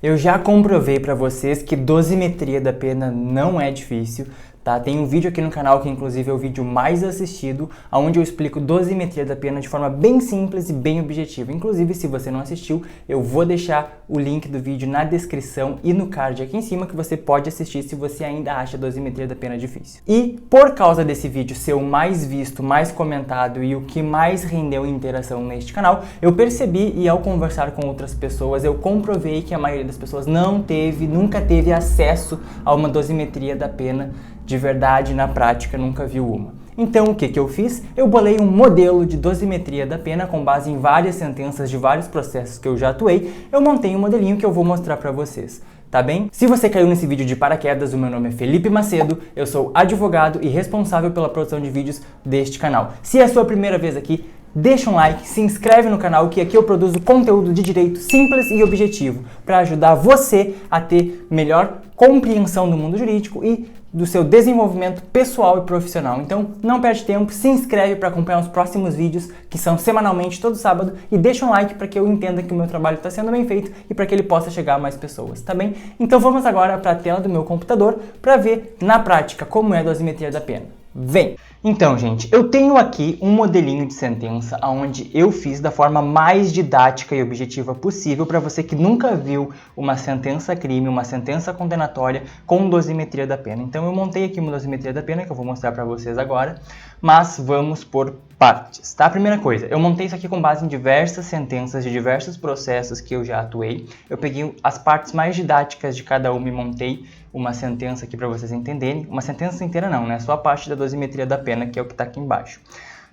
Eu já comprovei para vocês que dosimetria da pena não é difícil, tá? Tem um vídeo aqui no canal que inclusive é o vídeo mais assistido, onde eu explico dosimetria da pena de forma bem simples e bem objetiva. Inclusive, se você não assistiu, eu vou deixar o link do vídeo na descrição e no card aqui em cima que você pode assistir se você ainda acha a dosimetria da pena difícil. E por causa desse vídeo ser o mais visto, mais comentado e o que mais rendeu interação neste canal, eu percebi e ao conversar com outras pessoas, eu comprovei que a maioria das pessoas nunca teve acesso a uma dosimetria da pena de verdade, na prática, nunca viu uma. Então, o que eu fiz? Eu bolei um modelo de dosimetria da pena com base em várias sentenças de vários processos que eu já atuei. Eu montei um modelinho que eu vou mostrar para vocês, tá bem? Se você caiu nesse vídeo de paraquedas, o meu nome é Felipe Macedo, eu sou advogado e responsável pela produção de vídeos deste canal. Se é a sua primeira vez aqui, deixa um like, se inscreve no canal que aqui eu produzo conteúdo de direito simples e objetivo para ajudar você a ter melhor compreensão do mundo jurídico e do seu desenvolvimento pessoal e profissional. Então não perde tempo, se inscreve para acompanhar os próximos vídeos que são semanalmente todo sábado e deixa um like para que eu entenda que o meu trabalho está sendo bem feito e para que ele possa chegar a mais pessoas, tá bem? Então vamos agora para a tela do meu computador para ver na prática como é a dosimetria da pena. Vem! Então, gente, eu tenho aqui um modelinho de sentença onde eu fiz da forma mais didática e objetiva possível para você que nunca viu uma sentença crime, uma sentença condenatória com dosimetria da pena. Então, eu montei aqui uma dosimetria da pena que eu vou mostrar para vocês agora, mas vamos por partes, tá? Primeira coisa, eu montei isso aqui com base em diversas sentenças de diversos processos que eu já atuei. Eu peguei as partes mais didáticas de cada uma e montei uma sentença aqui para vocês entenderem. Uma sentença inteira não, né? Só a parte da dosimetria da pena, que é o que está aqui embaixo.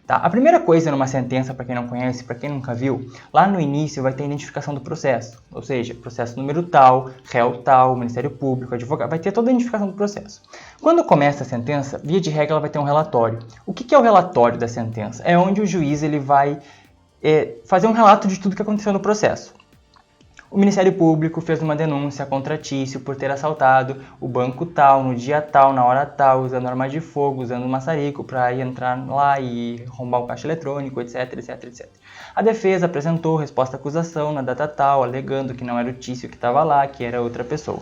Tá? A primeira coisa numa sentença, para quem não conhece, para quem nunca viu, lá no início vai ter a identificação do processo. Ou seja, processo número tal, réu tal, Ministério Público, advogado, vai ter toda a identificação do processo. Quando começa a sentença, via de regra, ela vai ter um relatório. O que é o relatório da sentença? É onde o juiz ele vai fazer um relato de tudo que aconteceu no processo. O Ministério Público fez uma denúncia contra Tício por ter assaltado o banco tal, no dia tal, na hora tal, usando arma de fogo, usando um maçarico para entrar lá e arrombar o caixa eletrônico, etc, etc, etc. A defesa apresentou resposta à acusação na data tal, alegando que não era o Tício que estava lá, que era outra pessoa.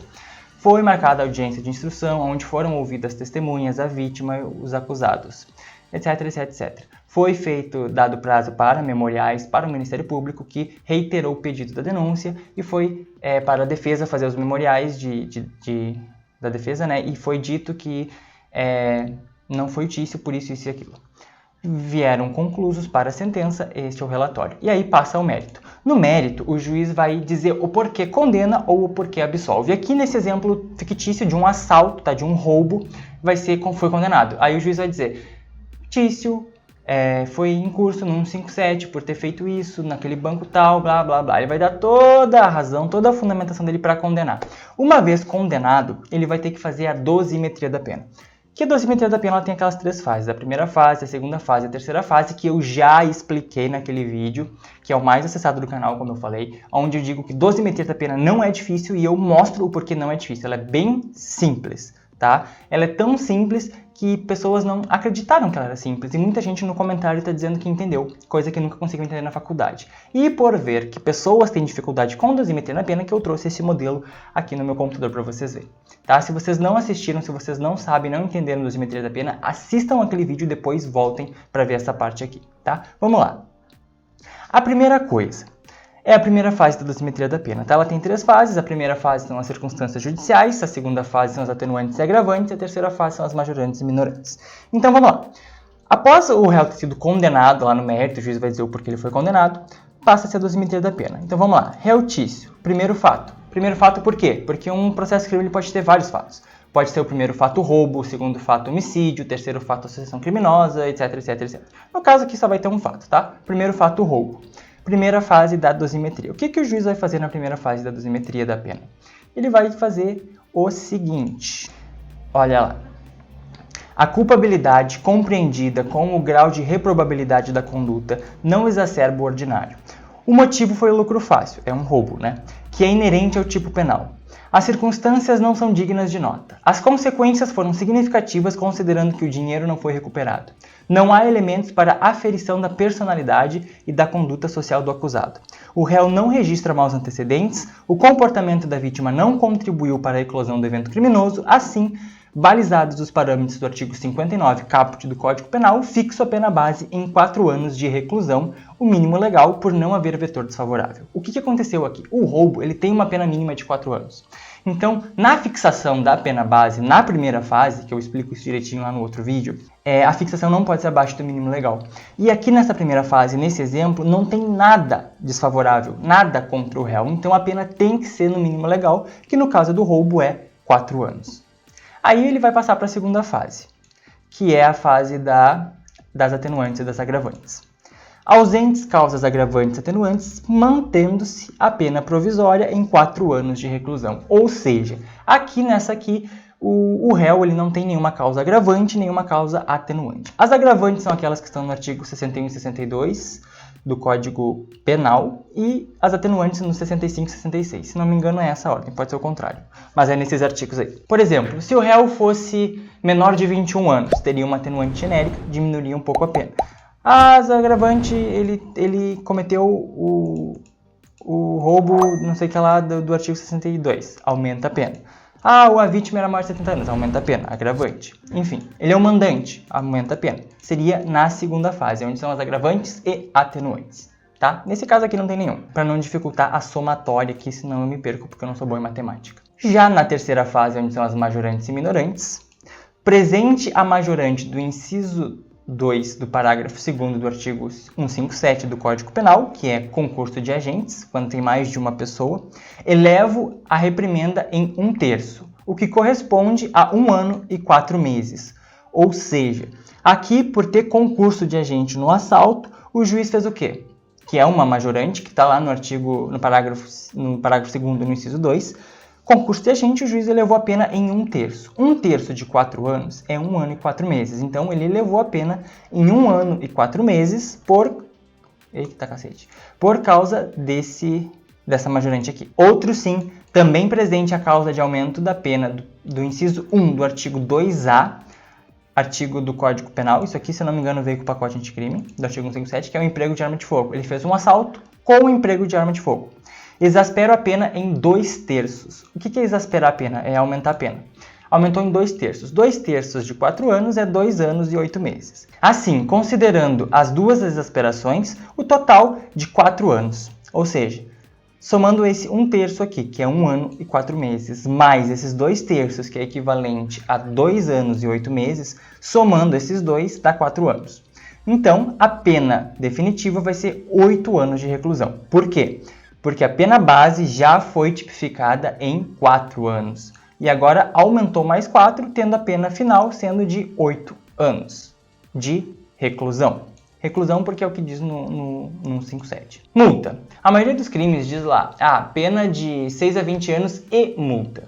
Foi marcada a audiência de instrução, onde foram ouvidas as testemunhas, a vítima e os acusados, etc, etc, etc. Foi dado prazo para memoriais para o Ministério Público, que reiterou o pedido da denúncia, e foi para a defesa fazer os memoriais da defesa, né? E foi dito que não foi o Tício, por isso e aquilo. Vieram conclusos para a sentença, este é o relatório. E aí passa ao mérito. No mérito, o juiz vai dizer o porquê condena ou o porquê absolve. Aqui nesse exemplo fictício de um assalto, tá? De um roubo, foi condenado. Aí o juiz vai dizer, Tício foi em curso no 157 por ter feito isso, naquele banco tal, blá, blá, blá. Ele vai dar toda a razão, toda a fundamentação dele para condenar. Uma vez condenado, ele vai ter que fazer a dosimetria da pena. Que a dosimetria da pena ela tem aquelas três fases. A primeira fase, a segunda fase e a terceira fase, que eu já expliquei naquele vídeo, que é o mais acessado do canal, como eu falei, onde eu digo que dosimetria da pena não é difícil e eu mostro o porquê não é difícil. Ela é bem simples, tá? Ela é tão simples que pessoas não acreditaram que ela era simples, e muita gente no comentário está dizendo que entendeu, coisa que nunca conseguiu entender na faculdade. E por ver que pessoas têm dificuldade com dosimetria da pena, que eu trouxe esse modelo aqui no meu computador para vocês verem. Tá? Se vocês não assistiram, se vocês não sabem, não entenderam dosimetria da pena, assistam aquele vídeo e depois voltem para ver essa parte aqui. Tá? Vamos lá. A primeira coisa é a primeira fase da dosimetria da pena. Tá? Ela tem três fases. A primeira fase são as circunstâncias judiciais, a segunda fase são as atenuantes e agravantes, e a terceira fase são as majorantes e minorantes. Então vamos lá. Após o réu ter sido condenado lá no mérito, o juiz vai dizer o porquê ele foi condenado, passa-se a dosimetria da pena. Então vamos lá. Réu Tício, primeiro fato. Primeiro fato por quê? Porque um processo crime ele pode ter vários fatos. Pode ser o primeiro fato roubo, o segundo fato homicídio, o terceiro fato associação criminosa, etc, etc, etc. No caso aqui só vai ter um fato, tá? Primeiro fato roubo. Primeira fase da dosimetria. O que o juiz vai fazer na primeira fase da dosimetria da pena? Ele vai fazer o seguinte. Olha lá. A culpabilidade compreendida com o grau de reprobabilidade da conduta não exacerba o ordinário. O motivo foi o lucro fácil, é um roubo, né? Que é inerente ao tipo penal. As circunstâncias não são dignas de nota. As consequências foram significativas considerando que o dinheiro não foi recuperado. Não há elementos para aferição da personalidade e da conduta social do acusado. O réu não registra maus antecedentes, o comportamento da vítima não contribuiu para a eclosão do evento criminoso, assim, balizados os parâmetros do artigo 59, caput do Código Penal, fixo a pena base em 4 anos de reclusão, o mínimo legal por não haver vetor desfavorável. O que aconteceu aqui? O roubo ele tem uma pena mínima de 4 anos. Então, na fixação da pena base, na primeira fase, que eu explico isso direitinho lá no outro vídeo, a fixação não pode ser abaixo do mínimo legal. E aqui nessa primeira fase, nesse exemplo, não tem nada desfavorável, nada contra o réu. Então a pena tem que ser no mínimo legal, que no caso do roubo é 4 anos. Aí ele vai passar para a segunda fase, que é a fase das atenuantes e das agravantes. Ausentes causas agravantes e atenuantes, mantendo-se a pena provisória em 4 anos de reclusão. Ou seja, aqui nessa aqui, o réu ele não tem nenhuma causa agravante, nenhuma causa atenuante. As agravantes são aquelas que estão no artigo 61 e 62 do Código Penal e as atenuantes no 65 e 66. Se não me engano é essa a ordem, pode ser o contrário, mas é nesses artigos aí. Por exemplo, se o réu fosse menor de 21 anos, teria uma atenuante genérica, diminuiria um pouco a pena. As agravantes, ele cometeu o roubo, não sei o que lá, do artigo 62, aumenta a pena. A vítima era maior de 70 anos, aumenta a pena, agravante. Enfim, ele é o mandante, aumenta a pena. Seria na segunda fase, onde são as agravantes e atenuantes, tá? Nesse caso aqui não tem nenhum, para não dificultar a somatória aqui, senão eu me perco porque eu não sou bom em matemática. Já na terceira fase, onde são as majorantes e minorantes, presente a majorante do inciso 2 do parágrafo 2º do artigo 157 do Código Penal, que é concurso de agentes, quando tem mais de uma pessoa, elevo a reprimenda em 1/3, o que corresponde a 1 ano e 4 meses. Ou seja, aqui, por ter concurso de agente no assalto, o juiz fez o quê? Que é uma majorante, que está lá no parágrafo 2º, no inciso 2, concurso de agente, o juiz elevou a pena em 1/3. 1/3 de 4 anos é 1 ano e 4 meses. Então, ele elevou a pena em 1 ano e 4 meses por causa dessa majorante aqui. Outro sim, também presente a causa de aumento da pena do inciso 1 do artigo 2A, artigo do Código Penal. Isso aqui, se eu não me engano, veio com o pacote anticrime, do artigo 157, que é o emprego de arma de fogo. Ele fez um assalto com o emprego de arma de fogo. Exaspera a pena em 2/3. O que é exasperar a pena? É aumentar a pena. Aumentou em 2/3. 2/3 de 4 anos é 2 anos e 8 meses. Assim, considerando as duas exasperações, o total de 4 anos. Ou seja, somando esse 1/3 aqui, que é 1 ano e 4 meses, mais esses 2/3, que é equivalente a 2 anos e 8 meses, somando esses dois, dá 4 anos. Então, a pena definitiva vai ser 8 anos de reclusão. Por quê? Porque a pena base já foi tipificada em 4 anos. E agora aumentou mais 4, tendo a pena final sendo de 8 anos de reclusão. Reclusão porque é o que diz no 157. Multa. A maioria dos crimes diz lá, pena de 6 a 20 anos e multa.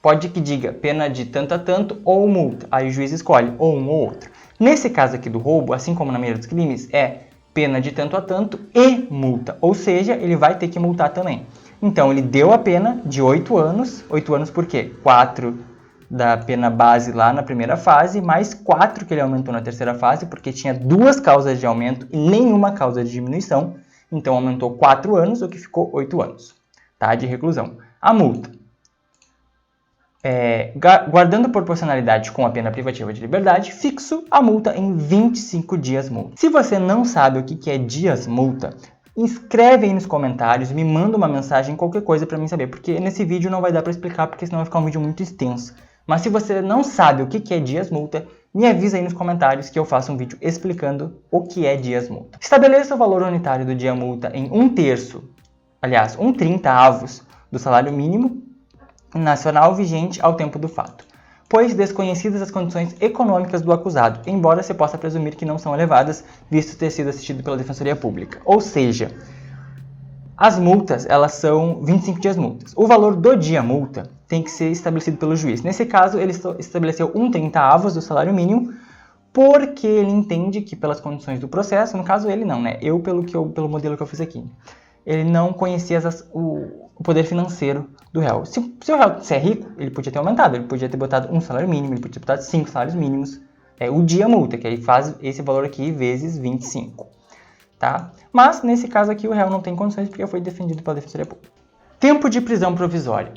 Pode que diga pena de tanto a tanto ou multa. Aí o juiz escolhe ou um ou outro. Nesse caso aqui do roubo, assim como na maioria dos crimes, é pena de tanto a tanto e multa, ou seja, ele vai ter que multar também. Então, ele deu a pena de 8 anos. 8 anos por quê? 4 da pena base lá na primeira fase, mais 4 que ele aumentou na terceira fase, porque tinha 2 causas de aumento e nenhuma causa de diminuição. Então, aumentou 4 anos, o que ficou 8 anos, tá? De reclusão. A multa. Guardando proporcionalidade com a pena privativa de liberdade, fixo a multa em 25 dias multa. Se você não sabe o que é dias multa, escreve aí nos comentários, me manda uma mensagem, qualquer coisa para mim saber, porque nesse vídeo não vai dar para explicar, porque senão vai ficar um vídeo muito extenso. Mas se você não sabe o que é dias multa, me avisa aí nos comentários que eu faço um vídeo explicando o que é dias multa. Estabeleça o valor unitário do dia multa em 1/3, aliás, 1/30 do salário mínimo nacional vigente ao tempo do fato, pois desconhecidas as condições econômicas do acusado, embora se possa presumir que não são elevadas, visto ter sido assistido pela Defensoria Pública. Ou seja, as multas, elas são 25 dias multas. O valor do dia multa tem que ser estabelecido pelo juiz. Nesse caso, ele estabeleceu 1/30 do salário mínimo, porque ele entende que pelas condições do processo, no caso ele não, né? Pelo modelo que eu fiz aqui, ele não conhecia o poder financeiro do réu. Se o réu é rico, ele podia ter aumentado, ele podia ter botado um salário mínimo, ele podia ter botado 5 salários mínimos, o dia multa, que aí faz esse valor aqui vezes 25, tá? Mas, nesse caso aqui, o réu não tem condições porque foi defendido pela Defensoria Pública. Tempo de prisão provisória.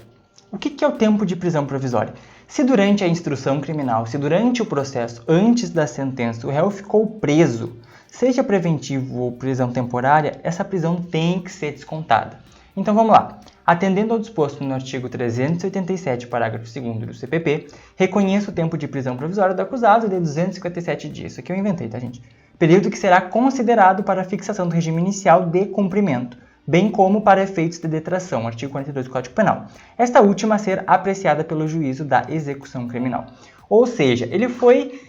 O que é o tempo de prisão provisória? Se durante a instrução criminal, se durante o processo, antes da sentença, o réu ficou preso, seja preventivo ou prisão temporária, essa prisão tem que ser descontada. Então vamos lá. Atendendo ao disposto no artigo 387, parágrafo 2º do CPP, reconheço o tempo de prisão provisória do acusado de 257 dias. Isso aqui eu inventei, tá, gente? Período que será considerado para a fixação do regime inicial de cumprimento, bem como para efeitos de detração, artigo 42 do Código Penal. Esta última a ser apreciada pelo juízo da execução criminal. Ou seja, ele foi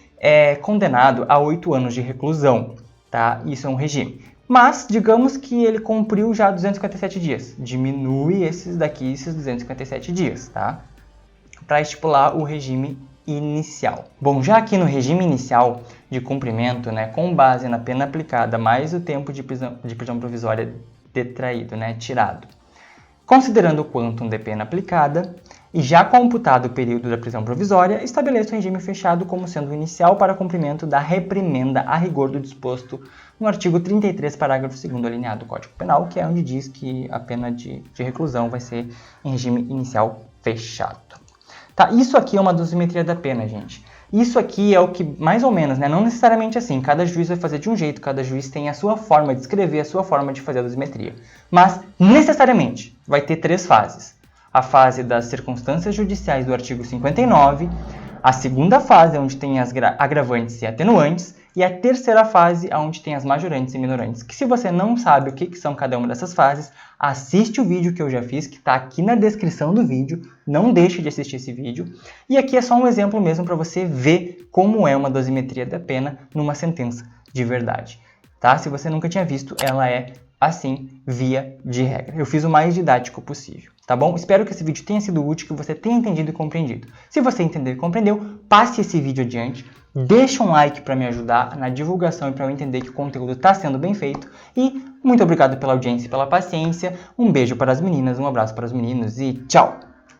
condenado a 8 anos de reclusão, tá? Isso é um regime. Mas, digamos que ele cumpriu já 257 dias. Diminui esses 257 dias, tá? Para estipular o regime inicial. Bom, já aqui no regime inicial de cumprimento, né, com base na pena aplicada mais o tempo de prisão provisória detraído, né, tirado. Considerando o quantum de pena aplicada e já computado o período da prisão provisória, estabeleço o regime fechado como sendo o inicial para cumprimento da reprimenda a rigor do disposto no artigo 33, parágrafo 2º alineado do Código Penal, que é onde diz que a pena de reclusão vai ser em regime inicial fechado. Tá, isso aqui é uma dosimetria da pena, gente. Isso aqui é o que, mais ou menos, né, não necessariamente assim, cada juiz vai fazer de um jeito, cada juiz tem a sua forma de escrever, a sua forma de fazer a dosimetria. Mas, necessariamente, vai ter 3 fases. A fase das circunstâncias judiciais do artigo 59, a segunda fase, onde tem as agravantes e atenuantes, e a terceira fase, onde tem as majorantes e minorantes. Que se você não sabe o que são cada uma dessas fases, assiste o vídeo que eu já fiz, que está aqui na descrição do vídeo, não deixe de assistir esse vídeo. E aqui é só um exemplo mesmo para você ver como é uma dosimetria da pena numa sentença de verdade. Tá? Se você nunca tinha visto, ela é assim, via de regra. Eu fiz o mais didático possível, tá bom? Espero que esse vídeo tenha sido útil, que você tenha entendido e compreendido. Se você entendeu e compreendeu, passe esse vídeo adiante, deixa um like para me ajudar na divulgação e para eu entender que o conteúdo está sendo bem feito. E muito obrigado pela audiência e pela paciência. Um beijo para as meninas, um abraço para os meninos e tchau!